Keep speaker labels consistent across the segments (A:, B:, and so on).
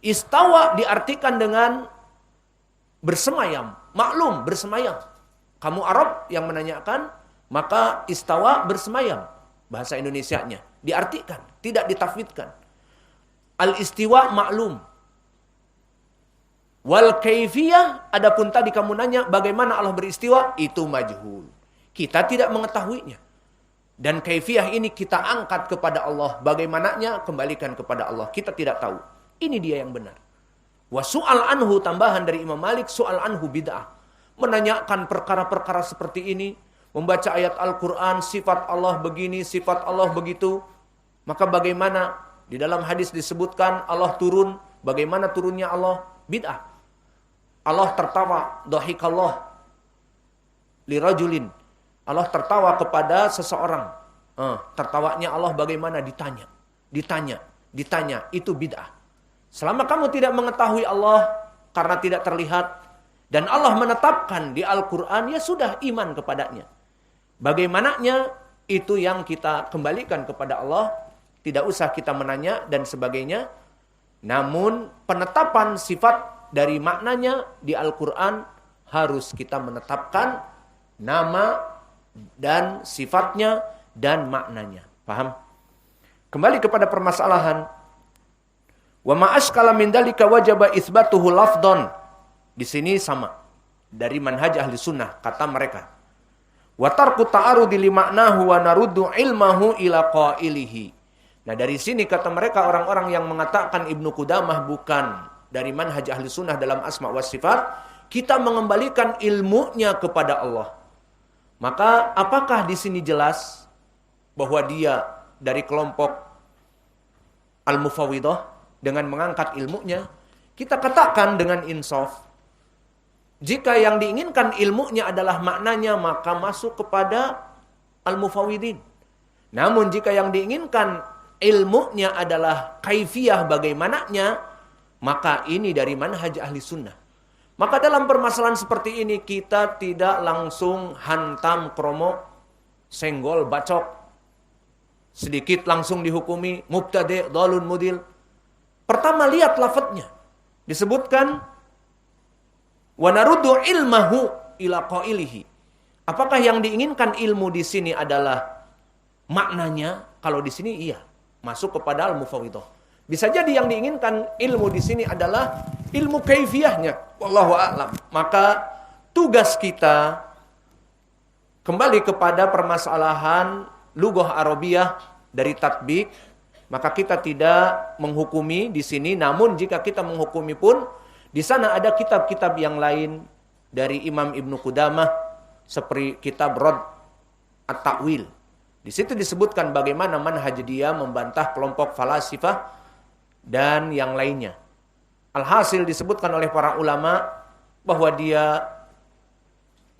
A: Istawa diartikan dengan bersemayam. Maklum, bersemayam. Kamu Arab yang menanyakan, maka istawa bersemayam. Bahasa Indonesianya. Diartikan, tidak ditafwidkan. Al-istiwa maklum. Wal kaifiyah, adapun tadi kamu nanya bagaimana Allah beristiwa, itu majhul. Kita tidak mengetahuinya. Dan kaifiyah ini kita angkat kepada Allah. Bagaimananya kembalikan kepada Allah. Kita tidak tahu. Ini dia yang benar. Wa su'al anhu, tambahan dari Imam Malik, su'al anhu bid'ah. Menanyakan perkara-perkara seperti ini, membaca ayat Al-Quran, sifat Allah begini, sifat Allah begitu. Maka bagaimana di dalam hadis disebutkan Allah turun, bagaimana turunnya Allah? Bid'ah. Allah tertawa, dhahikallah lirajulin. Allah tertawa kepada seseorang. Tertawanya Allah bagaimana? Ditanya. Itu bid'ah. Selama kamu tidak mengetahui Allah karena tidak terlihat, dan Allah menetapkan di Al-Quran, ya sudah, iman kepadanya. Bagaimananya, itu yang kita kembalikan kepada Allah. Tidak usah kita menanya dan sebagainya. Namun penetapan sifat dari maknanya di Al-Quran harus kita menetapkan nama dan sifatnya dan maknanya. Paham? Kembali kepada permasalahan. Wa ma'ashkala min dalika wajaba itsbatuhu lafdhan. Di sini sama. Dari manhaj ahli sunnah, kata mereka. Wa tarku ta'arudi li ma'nahu wa naruddu ilmahu ila qailihi. Nah dari sini kata mereka orang-orang yang mengatakan Ibnu Qudamah bukan dari manhaj ahli sunnah dalam asma wa sifat, kita mengembalikan ilmunya kepada Allah. Maka apakah di sini jelas bahwa dia dari kelompok al-mufawwidah dengan mengangkat ilmunya? Kita katakan dengan insaf, jika yang diinginkan ilmunya adalah maknanya, maka masuk kepada al-mufawwidin. Namun jika yang diinginkan ilmunya adalah kaifiyah bagaimananya, maka ini dari manhaj ahli sunnah. Maka dalam permasalahan seperti ini kita tidak langsung hantam kromo, senggol, bacok. Sedikit langsung dihukumi, mubtadi', dhalun, mudil. Pertama lihat lafadznya. Disebutkan, wa naruddu ilmahu ila qailihi. Apakah yang diinginkan ilmu di sini adalah maknanya? Kalau di sini iya, masuk kepada al-mufawwidah. Bisa jadi yang diinginkan ilmu di sini adalah ilmu kaifiyahnya. Wallahu a'lam. Maka tugas kita kembali kepada permasalahan lughah Arabiyah dari tatbik. Maka kita tidak menghukumi di sini. Namun jika kita menghukumi pun, di sana ada kitab-kitab yang lain dari Imam Ibnu Qudamah seperti kitab Rad At-Ta'wil. Di situ disebutkan bagaimana manhaj dia membantah kelompok falasifah dan yang lainnya. Alhasil disebutkan oleh para ulama bahwa dia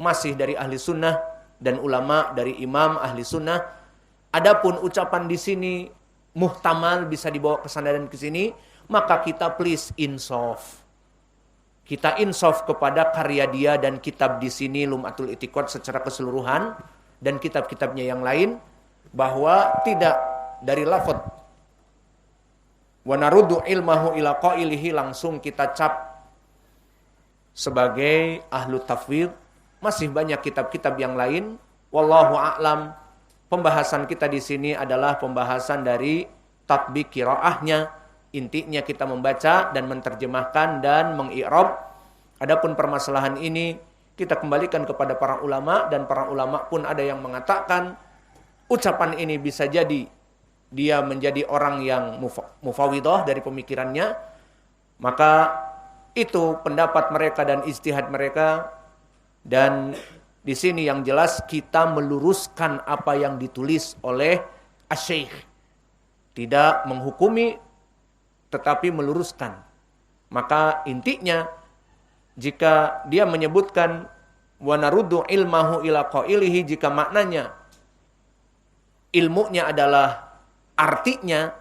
A: masih dari ahli sunnah dan ulama dari imam ahli sunnah. Adapun ucapan di sini muhtamal bisa dibawa ke sana dan ke sini, maka kita please insaf. Kita insaf kepada karya dia dan kitab di sini Lum'atul I'tiqad secara keseluruhan dan kitab-kitabnya yang lain, bahwa tidak dari lafadz wa naruddu ilmahu ila qailihi langsung kita cap sebagai ahlu tafwid. Masih banyak kitab-kitab yang lain. Wallahu a'lam. Pembahasan kita di sini adalah pembahasan dari tatbik qiraahnya. Intinya kita membaca dan menerjemahkan dan mengi'rab. Adapun permasalahan ini kita kembalikan kepada para ulama, dan para ulama pun ada yang mengatakan ucapan ini bisa jadi dia menjadi orang yang mufawwidah dari pemikirannya. Maka itu pendapat mereka dan ijtihad mereka. Dan di sini yang jelas kita meluruskan apa yang ditulis oleh asy-syaikh. Tidak menghukumi tetapi meluruskan. Maka intinya jika dia menyebutkan wa naruddu ilmahu ila qailihi, jika maknanya ilmunya adalah artinya,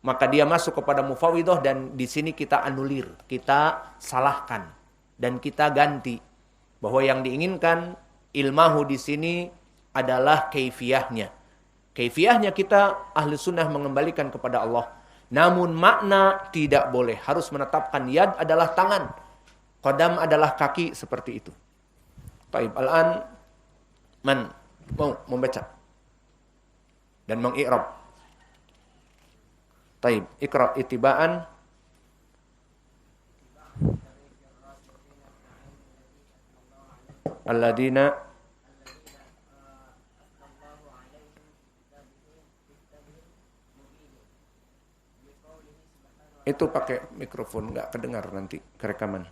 A: maka dia masuk kepada mufawwidah, dan di sini kita anulir, kita salahkan dan kita ganti bahwa yang diinginkan ilmahu di sini adalah kaifiyahnya. Kaifiyahnya kita ahli sunnah mengembalikan kepada Allah. Namun makna tidak boleh. Harus menetapkan yad adalah tangan. Qadam adalah kaki, seperti itu. Taib. Al-an man mau membaca dan mengi'rab. Taib. Iqra itibaan. Alladina itu pakai mikrofon, nggak kedengar nanti kerekaman.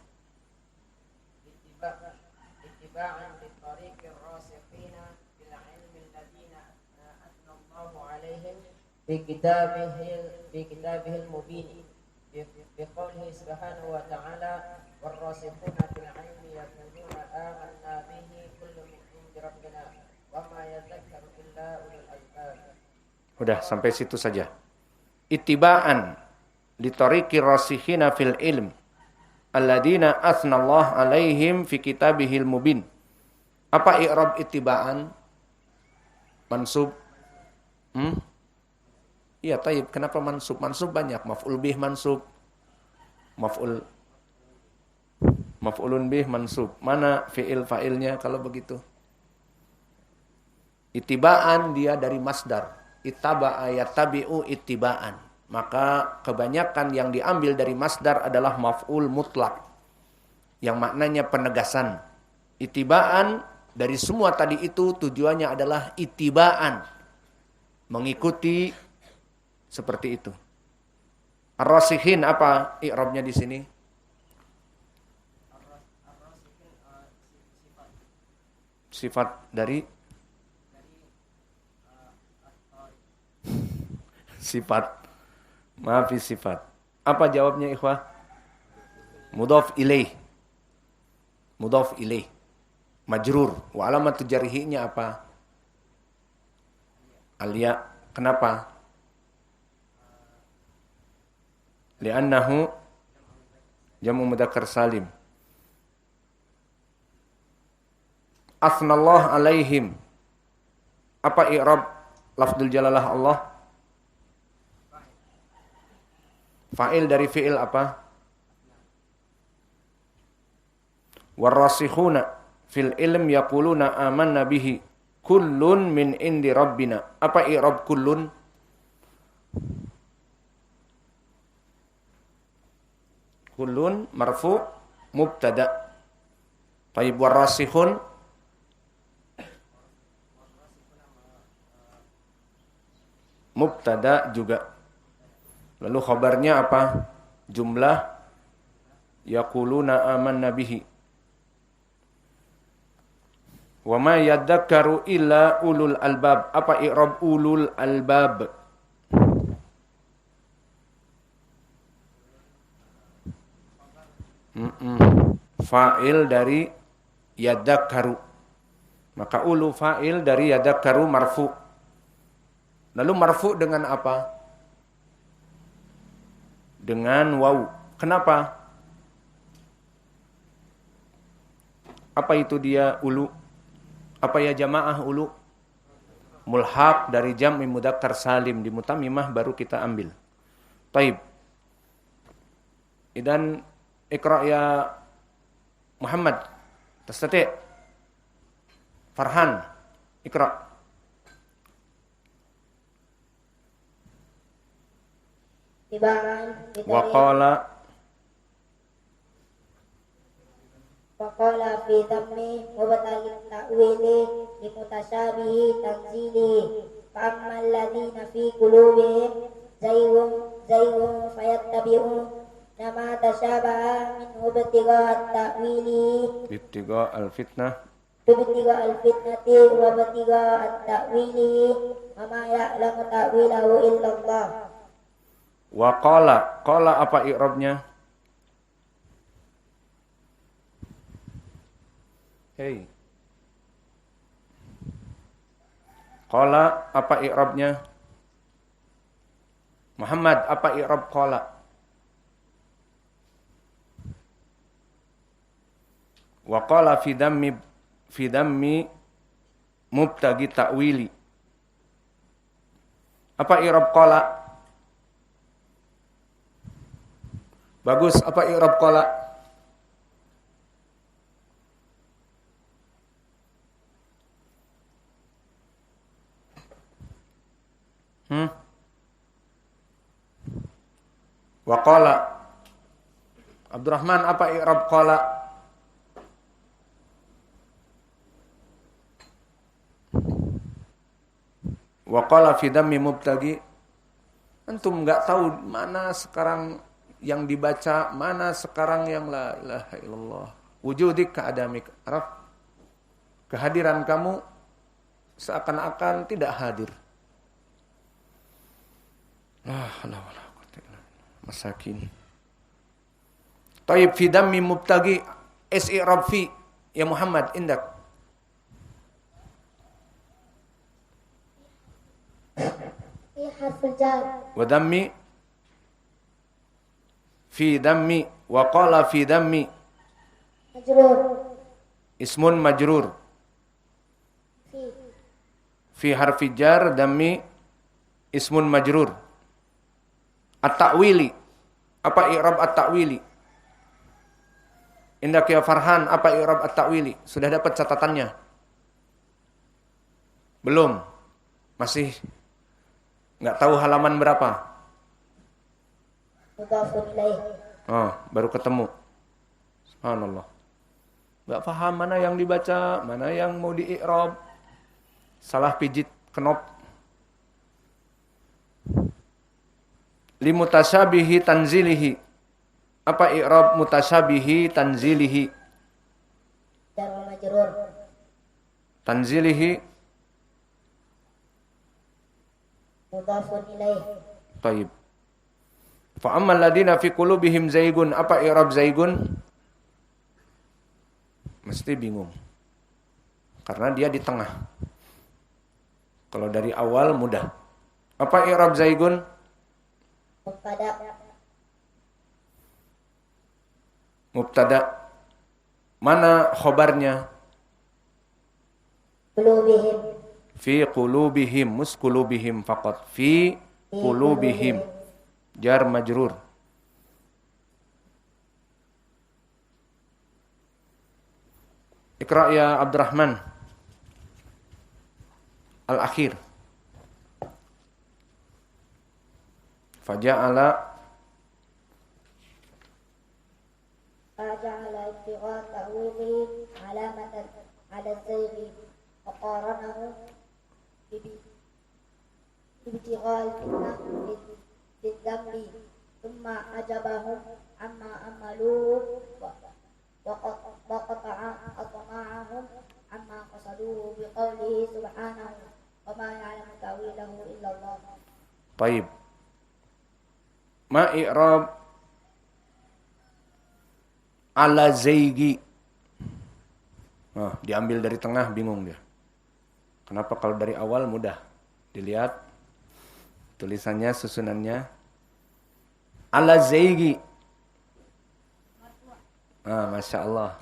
B: في كتابه المبين بقوله سبحانه وتعالى والراسخون في العلم يقولون آمنا به كل من عند ربنا وما يذكر إلا أولو الألباب.
A: Udah sampai situ saja. Ittiba'an li tariqi rasikhina fil ilm alladina athnallahu alaihim fi kitabihil mubin. Apa i'rab ittiba'an? Mansub. Iya, taib. Kenapa mansub? Mansub banyak. Maf'ul bih mansub. Maf'ulun bih mansub. Mana fi'il fa'ilnya kalau begitu? Ittiba'an dia dari masdar. Ittaba'a yattabi'u ittiba'an. Maka kebanyakan yang diambil dari masdar adalah maf'ul mutlak. Yang maknanya penegasan. Ittiba'an dari semua tadi itu tujuannya adalah ittiba'an. Mengikuti seperti itu. Ar-rasikhin apa i'rabnya di sini? Sifat dari sifat. Maaf, sifat. Apa jawabnya ikhwah? Mudhaf ilaih. Mudhaf ilaih. Majrur. Wa alamatu jarhinya apa? Alia. Kenapa? Li'annahu jamu mudzakkar salim. Athnallahu alaihim. Apa i'rab lafdzul jalalah Allah? Fa'il dari fi'il apa? Warrasikhuna fil ilm yaquluna amanna bihi kullun min indi rabbina. Apa i'rab kullun? Kullun marfu mubtada. Taib warrasikhun mubtada juga. Lalu khabarnya apa? Jumlah yaquluna amanna bihi. Wa ma yadzakkaru illa ulul albab. Apa i'rab ulul albab? Fa'il dari yadzakkaru. Maka ulu fa'il dari yadzakkaru marfu. Lalu marfu dengan apa? Dengan waw. Kenapa? Apa itu dia ulu? Apa ya jamaah ulu? Mulhaq dari jam'i mudzakkar salim. Di mutammimah baru kita ambil. Taib. Idan ikra ya Muhammad. Tastati'. Farhan. Ikra. Waqala
B: fi dhammi mubtaghi ta'wili li mutasyabihi tanzili fa ammal ladzina fi qulubihim zaygun fayattabi'un ma tasyabaha minhu ibtigha' ta'wili ibtigha' al-fitnati wa ibtigha' at-ta'wili wa ma ya'lamu ta'wilahu illallah.
A: Wa qala apa i'rabnya? Hei. Qala apa i'rabnya? Muhammad apa i'rab qala? Wa qala fi dammi mubtaghi ta'wili. Apa i'rab qala? Bagus, apa i'rab qala? Wa qala. Abdurrahman, apa i'rab qala? Wa qala fi dammi mubtagi. Antum enggak tahu mana sekarang yang dibaca, mana sekarang yang la ilaha illallah. Wujudik ka'adamik. Araf? Kehadiran kamu seakan-akan tidak hadir. Masakin. Taib fi dammi mubtagi is-i'rab fi ya Muhammad indak.
C: Fi harful jar.
A: Wa dammi fi dammi wa qala fi dammi
C: Majrur.
A: ismun majrur fi harfi jar dammi ismun majrur. At-ta'wili, apa i'rab at-ta'wili? Indak ya Farhan, apa i'rab at-ta'wili? Sudah dapat catatannya? Belum? Masih enggak tahu halaman berapa?
C: Mudhafun ilaih.
A: Oh, baru ketemu. Subhanallah. Enggak paham mana yang dibaca, mana yang mau di-i'rab. Salah pijit knop. Limutasyabihi tanzilihi. Apa i'rab mutasyabihi tanzilihi?
C: Jar wa majrur.
A: Tanzilihi.
C: Mudhafun ilaih.
A: Taib. Fa ammal ladina fi qulubihim zaygun. Apa i'rab zaygun? Mesti bingung. Karena dia di tengah. Kalau dari awal mudah. Apa i'rab zaygun?
C: Mubtada.
A: Mubtada. Mana khobarnya?
C: Qulubihim.
A: Fi qulubihim, mus qulubihim faqat. Fi qulubihim. Jar majrur. Iqra ya Abdurrahman. Al-akhir. Faja'ala
C: فجعل ابتغاء تأويله علامة على الزيغ وقارنه بابتغاء الفتنة بالذنب ثم عجبهم عما عملوه وقطع أطماعهم عما قصدوه بقوله سبحانه وما يعلم تأويله إلا الله.
A: طيب. Ma i'rab ala zaygi. Diambil dari tengah bingung dia. Kenapa kalau dari awal mudah? Dilihat tulisannya, susunannya. Ala zaygi. Masya Allah.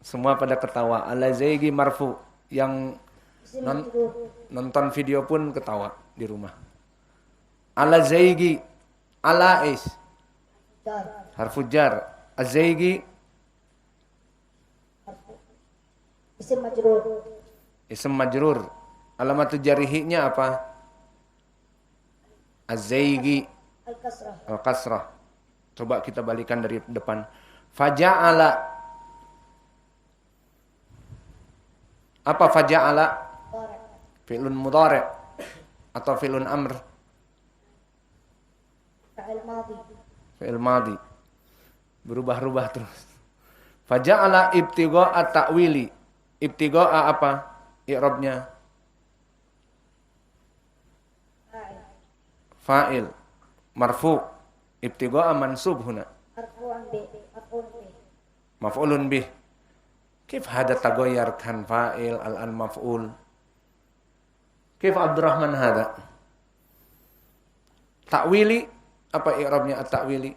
A: Semua pada ketawa. Ala zaygi marfu. Yang nonton video pun ketawa di rumah. Ala zaygi. Ala is. Harfu jar. Az-zaygi.
C: Isim majrur.
A: Ism majrur. Alamatu jarihinya apa? Az-zaygi.
C: Al-kasrah.
A: Al-kasrah. Coba kita balikan dari depan. Faja'ala. Apa faja'ala? Fi'lun mudhari' atau fi'lun amr? Fi'il madhi. Berubah-ubah terus. Faja'ala ibtigha'a ta'wili. Ibtigha'a apa? I'rabnya? Fa'il. Marfu. Ibtigha'a mansub huna. Maf'ulun bih. Kif hada tagoyar kan fa'il al-an maf'ul? Kif Abdurrahman hada? Ta'wili. Apa i'rabnya at-ta'wili?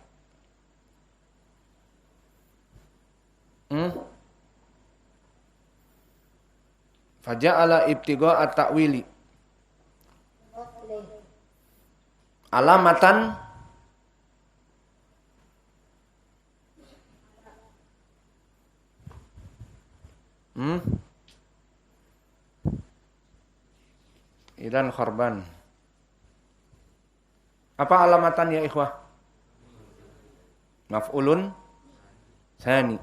A: Faja'ala ibtigha'a at-ta'wili. Alamatan Idan korban. Apa alamatan ya ikhwah? Maf'ulun tsani.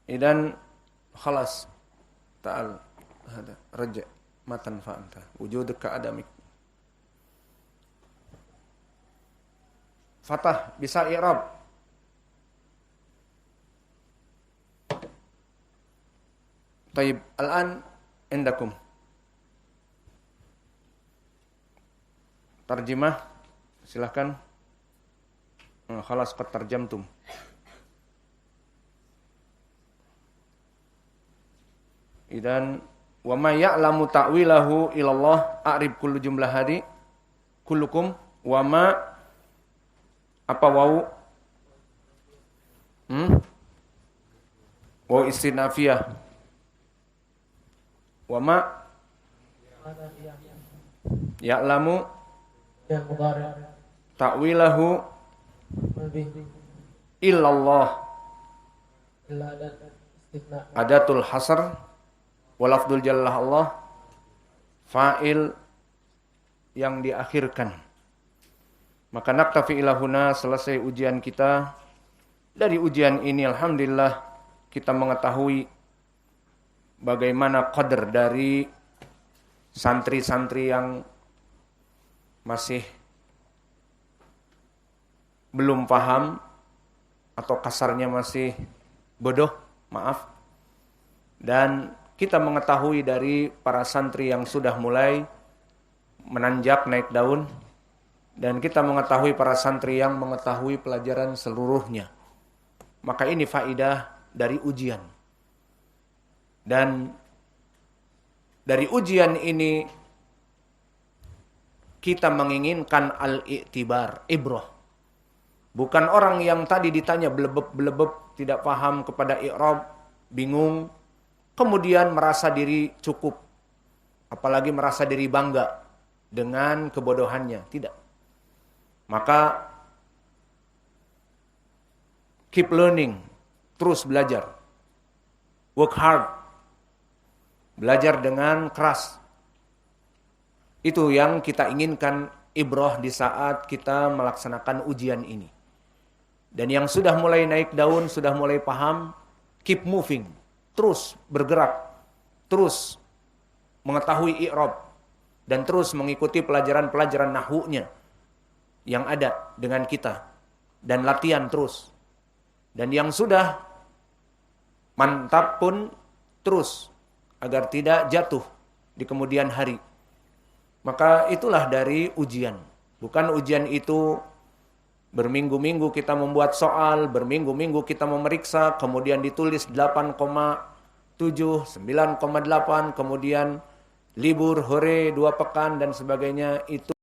A: Idan khalas ta'al hada raja matan fa'anta wujuduka adamik. Fatah bisa i'rab. Taib, al-an indakum. Tarjimah silahkan. Khalas qad tarjamtum. Idan wa ma ya'lamu ta'wilahu ilallah a'rib kullu jumlah hadi kullukum wa ma apa wau wau istinafiyah wa ma ya'lamu ta'wilahu illallah adatul hasr walafdul jallah Allah fa'il yang diakhirkan. Maka naktafi ilahuna, selesai ujian kita. Dari ujian ini alhamdulillah kita mengetahui bagaimana qadar dari santri-santri yang masih belum paham atau kasarnya masih bodoh, maaf. Dan kita mengetahui dari para santri yang sudah mulai menanjak naik daun, dan kita mengetahui para santri yang mengetahui pelajaran seluruhnya. Maka ini faidah dari ujian. Dan dari ujian ini kita menginginkan al-i'tibar, ibrah. Bukan orang yang tadi ditanya belebeb-belebeb, tidak paham kepada i'rab, bingung, kemudian merasa diri cukup, apalagi merasa diri bangga dengan kebodohannya. Tidak. Maka keep learning, terus belajar. Work hard. Belajar dengan keras. Itu yang kita inginkan ibrah di saat kita melaksanakan ujian ini. Dan yang sudah mulai naik daun, sudah mulai paham, keep moving. Terus bergerak. Terus mengetahui i'rab. Dan terus mengikuti pelajaran-pelajaran nahwunya yang ada dengan kita. Dan latihan terus. Dan yang sudah mantap pun terus. Agar tidak jatuh di kemudian hari. Maka itulah dari ujian. Bukan ujian itu berminggu-minggu kita membuat soal, berminggu-minggu kita memeriksa, kemudian ditulis 8,7, 9,8, kemudian libur, hore, 2 pekan, dan sebagainya. Itu